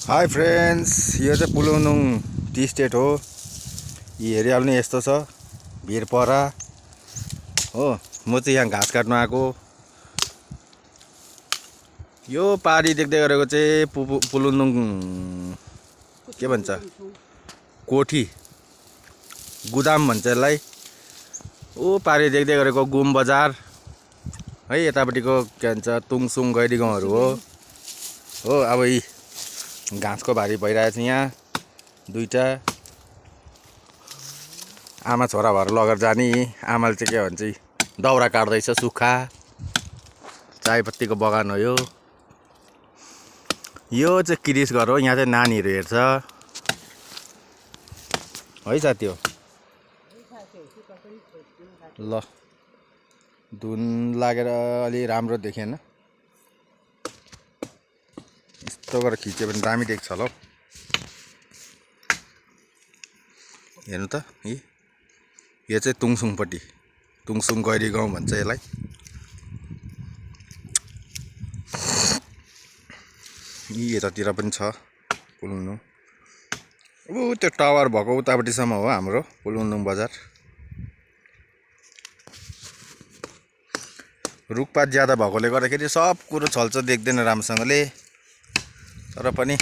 High friends, यो चाहिँ पुलुङनुङ T state हो। यी हेरिहाल्नु यस्तो छ भिरपरा हो। म चाहिँ यहाँ घाँस काट्न आएको। यो पारी देख्दै गरेको चाहिँ पुलुङनुङ के भन्छ, कोठी गुदाम भन्छ यसलाई। ओ पारी देख्दै गरेको गुम बजार है, यतापट्टिको के भन्छ तुङसुङ गैरी गाउँहरू हो। अब यी घाँसको भारी भइरहेछ। यहाँ दुईटा आमा छोरा भएर लगेर जाने। आमाले चाहिँ के भन्छ दाउरा काट्दैछ, सुक्खा चायपत्तीको बगान हो यो। यो चाहिँ क्रिस घर हो। यहाँ चाहिँ नानीहरू हेर्छ है साथी हो। ल धुन लागेर अलि राम्रो देखेन, यस्तो गरेर खिच्यो भने दामी देख्छ होला हौ। हेर्नु त, यो चाहिँ तुङसुङपट्टि, तुङसुङ गैरी गाउँ भन्छ यसलाई। यतातिर पनि छ पुलुङनुङ। त्यो टावर भएको उतापट्टिसम्म हो हाम्रो पुलुङनुङ बजार। रुखपात ज्यादा भएकोले गर्दाखेरि सब कुरो छल्छ, देख्दैन राम्रोसँगले। तर पनि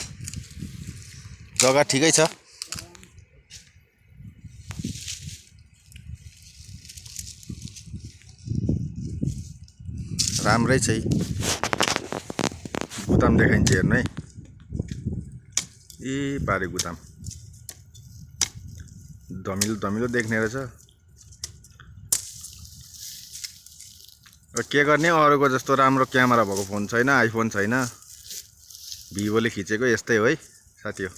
जग्गा ठिकै छ। राम्रै छ। गुदाम देखाइन्छ हेर्नु है। पारे गुदाम धमिलो धमिलो देख्ने रहेछ। के गर्ने, अरूको जस्तो राम्रो क्यामेरा भएको फोन छैन, आइफोन छैन, भिभोले खिचेको यस्तै हो है साथी हो।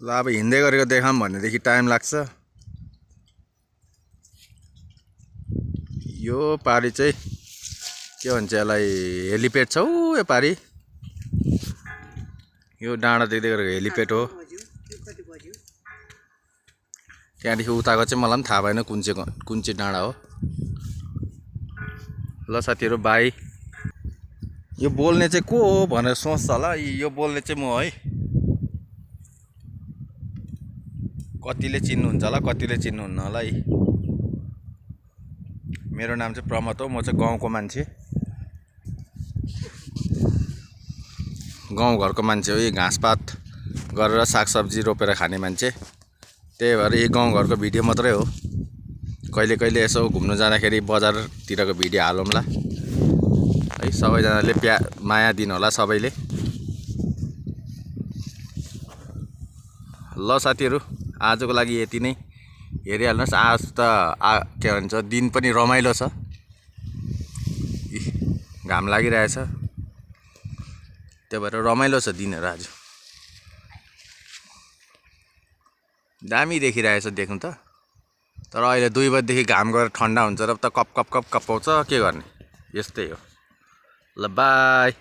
ल अब हिँड्दै गरेको देखाऊँ भनेदेखि टाइम लाग्छ। यो पारी चाहिँ के भन्छ यसलाई, हेलिप्याड छ यो पारी। यो डाँडा देख्दै गरेको हेलिप्याड हो। त्यहाँदेखि उताको चाहिँ मलाई पनि थाहा भएन कुन चाहिँ डाँडा हो। ल साथीहरू बाई। यो बोल्ने चाहिँ को हो भनेर सोच्छ होला। यो बोल्ने चाहिँ म है। कतिले चिन्नुहुन्छ होला, कतिले चिन्नुहुन्न होला है। मेरो नाम चाहिँ प्रमोद हो। म चाहिँ गाउँको मान्छे, गाउँघरको मान्छे हो। यी घाँसपात गरेर सागसब्जी रोपेर खाने मान्छे। त्यही भएर यी गाउँघरको भिडियो मात्रै हो। कहिले कहिले यसो घुम्नु जाँदाखेरि बजारतिरको भिडियो हालौँला है। सबैजनाले माया दिनु होला सबैले। ल साथीहरू, आजको लागि यति नै। हेरिहाल्नुहोस्, आज त के भन्छ दिन पनि रमाइलो छ। घाम लागिरहेछ, त्यही भएर रमाइलो छ दिनहरू आज। दामी देखिरहेछ देख्नु त। तर अहिले 2 बजेदेखि घाम गएर ठन्डा हुन्छ र त कप कप कप कपाउँछ। के गर्ने, यस्तै हो। ल बाई।